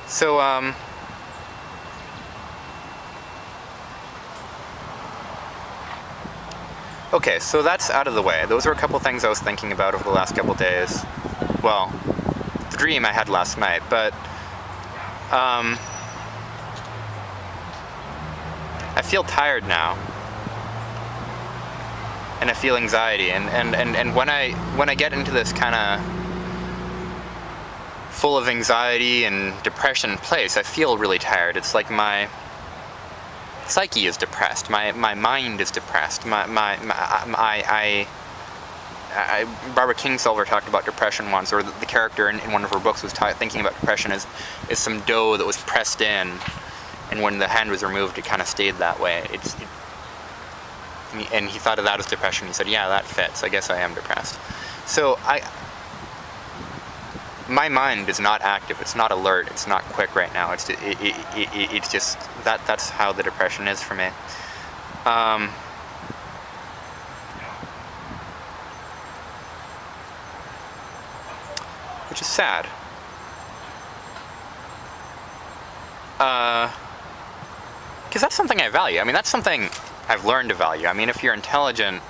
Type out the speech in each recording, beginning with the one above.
So, okay, so that's out of the way. Those were a couple things I was thinking about over the last couple days. Well, the dream I had last night, but I feel tired now, and I feel anxiety, and when I get into this kind of full of anxiety and depression place, I feel really tired. It's like my psyche is depressed, my mind is depressed, Barbara Kingsolver talked about depression once, or the character in one of her books was thinking about depression as some dough that was pressed in, and when the hand was removed, it kind of stayed that way. And he thought of that as depression. He said, yeah, that fits. I guess I am depressed. So my mind is not active. It's not alert. It's not quick right now. It's just that's how the depression is for me. Which is sad. Because that's something I value. I mean, that's something I've learned to value. I mean, if you're intelligent,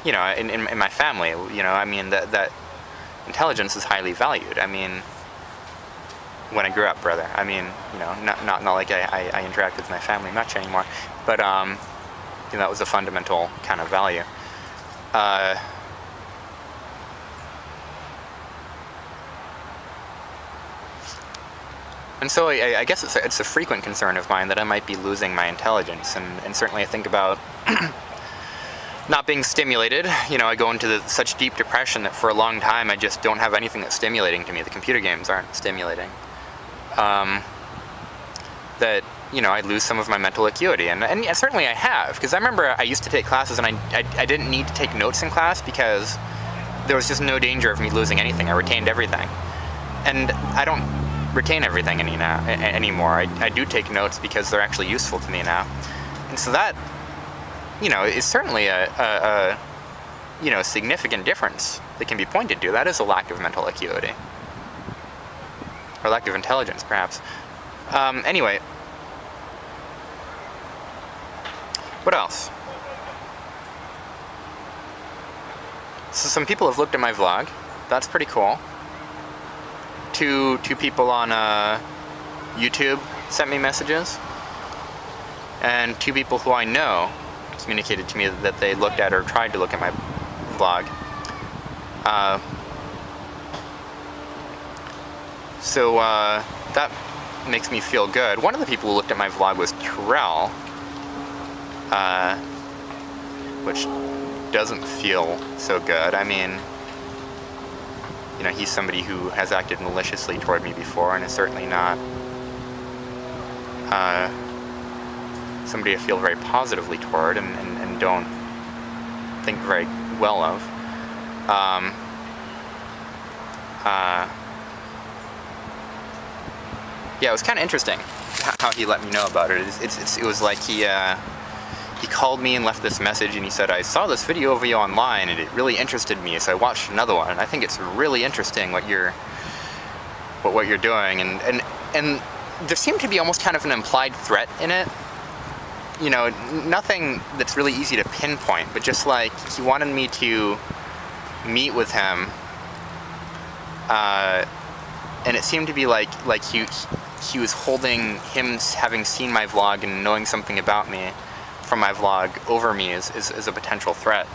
you know, in my family, you know, I mean, that intelligence is highly valued. I mean, when I grew up, rather. I mean, you know, not like I interact with my family much anymore, but you know, that was a fundamental kind of value. And so I guess it's a frequent concern of mine that I might be losing my intelligence, and certainly I think about not being stimulated. You know, I go into such deep depression that for a long time I just don't have anything that's stimulating to me. The computer games aren't stimulating. That, you know, I lose some of my mental acuity, and certainly I have, because I remember I used to take classes and I didn't need to take notes in class because there was just no danger of me losing anything. I retained everything. And I don't retain everything anymore. I do take notes because they're actually useful to me now. And so that, you know, is certainly a you know, significant difference that can be pointed to. That is a lack of mental acuity. Or lack of intelligence, perhaps. Anyway. What else? So some people have looked at my vlog. That's pretty cool. Two people on YouTube sent me messages. And 2 people who I know communicated to me that they looked at or tried to look at my vlog. So that makes me feel good. One of the people who looked at my vlog was Terrell, which doesn't feel so good. I mean, you know, he's somebody who has acted maliciously toward me before, and is certainly not somebody I feel very positively toward and don't think very well of. Yeah, it was kind of interesting how he let me know about it. It was like he called me and left this message, and he said, I saw this video of you online and it really interested me, so I watched another one, and I think it's really interesting what you're doing, and there seemed to be almost kind of an implied threat in it. You know, nothing that's really easy to pinpoint, but just like he wanted me to meet with him, and it seemed to be like he was holding him having seen my vlog and knowing something about me from my vlog over me is a potential threat.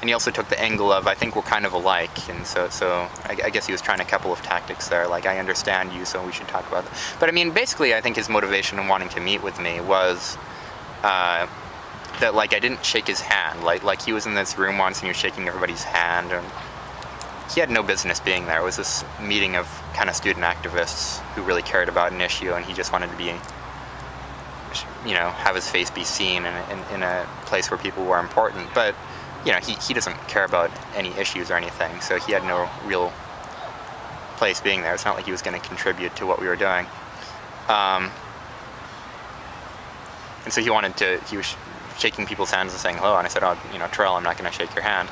And he also took the angle of, I think we're kind of alike, and so I guess he was trying a couple of tactics there, like, I understand you, so we should talk about that. But I mean, basically, I think his motivation in wanting to meet with me was that, like, I didn't shake his hand. Like he was in this room once and he was shaking everybody's hand, and he had no business being there. It was this meeting of kind of student activists who really cared about an issue, and he just wanted to be, you know, have his face be seen in a place where people were important. But, you know, he doesn't care about any issues or anything, so he had no real place being there. It's not like he was going to contribute to what we were doing. And so he was shaking people's hands and saying hello, and I said, oh, you know, Terrell, I'm not going to shake your hand.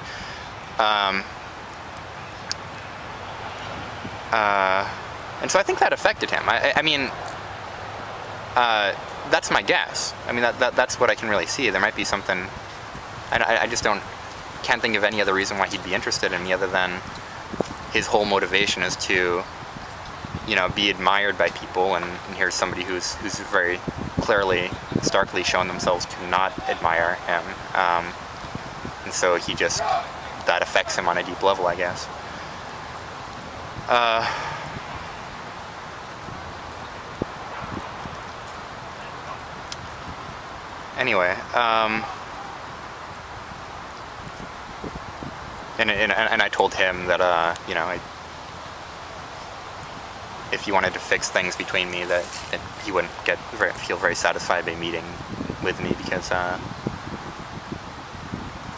And so I think that affected him. I mean, that's my guess. I mean, that's what I can really see. There might be something, I just can't think of any other reason why he'd be interested in me other than his whole motivation is to, you know, be admired by people, and here's somebody who's very clearly, starkly shown themselves to not admire him, and so he just, that affects him on a deep level, I guess. Anyway, and I told him that, you know, if he wanted to fix things between me, that he wouldn't feel very satisfied by meeting with me, because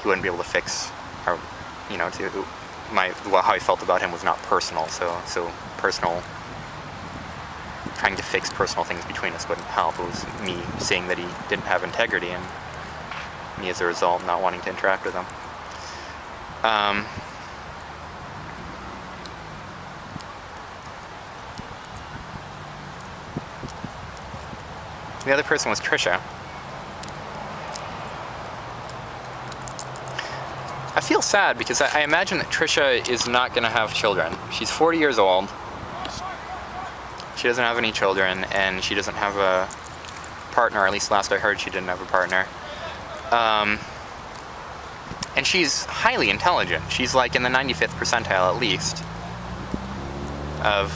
he wouldn't be able to fix, or, you know, how I felt about him was not personal. So personal, trying to fix personal things between us wouldn't help. It was me seeing that he didn't have integrity, and me as a result not wanting to interact with him. The other person was Trisha. I feel sad because I imagine that Trisha is not going to have children. She's 40 years old. She doesn't have any children, and she doesn't have a partner, or at least last I heard she didn't have a partner. And she's highly intelligent. She's like in the 95th percentile at least of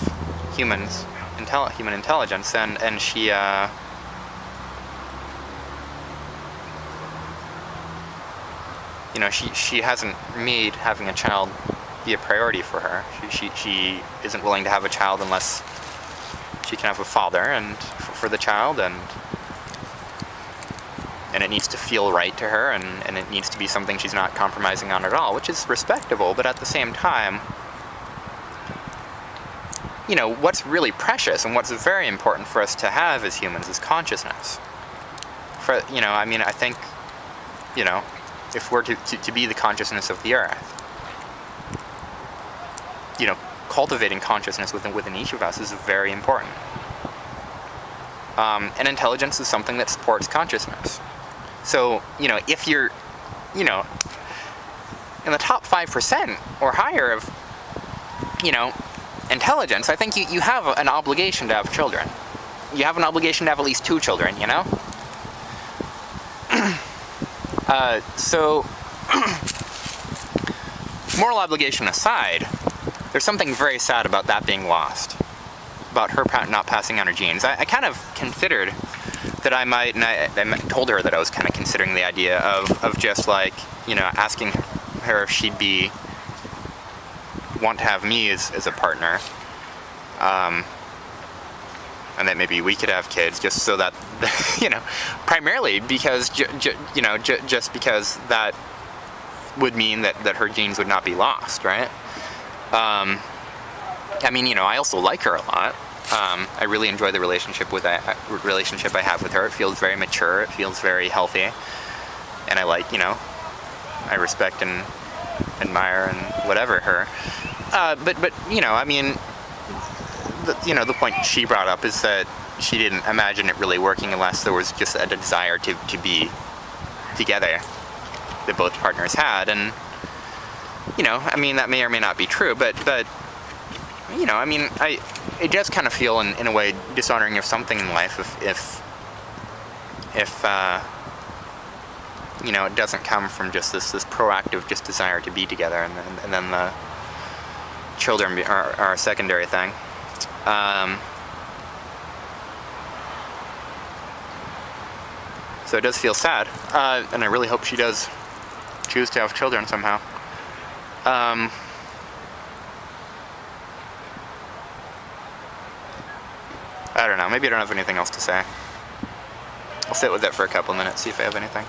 human intelligence, and she you know, she hasn't made having a child be a priority for her. She isn't willing to have a child unless she can have a father and for the child, and it needs to feel right to her, and it needs to be something she's not compromising on at all, which is respectable. But at the same time, you know, what's really precious and what's very important for us to have as humans is consciousness. You know, I mean, I think, you know, if we're to be the consciousness of the earth, you know, cultivating consciousness within each of us is very important. And intelligence is something that supports consciousness. So, you know, if you're, you know, in the top 5% or higher of, you know, intelligence, I think you have an obligation to have children. You have an obligation to have at least 2 children, you know? So, moral obligation aside, there's something very sad about that being lost, about her not passing on her genes. I kind of considered that I might, and I told her that I was kind of considering the idea of just like, you know, asking her if she'd want to have me as a partner, and that maybe we could have kids, just so that, you know, primarily because, you know, just because that would mean that her genes would not be lost, right? I mean, you know, I also like her a lot. I really enjoy the relationship I have with her. It feels very mature. It feels very healthy, and I like, you know, I respect and admire and whatever her. But you know, I mean, you know, the point she brought up is that she didn't imagine it really working unless there was just a desire to be together that both partners had. And, you know, I mean, that may or may not be true, but you know, I mean, it does kind of feel in a way dishonoring of something in life if you know, it doesn't come from just this proactive just desire to be together, and then the children are a secondary thing. So it does feel sad, and I really hope she does choose to have children somehow. I don't know, maybe I don't have anything else to say. I'll sit with it for a couple minutes, see if I have anything.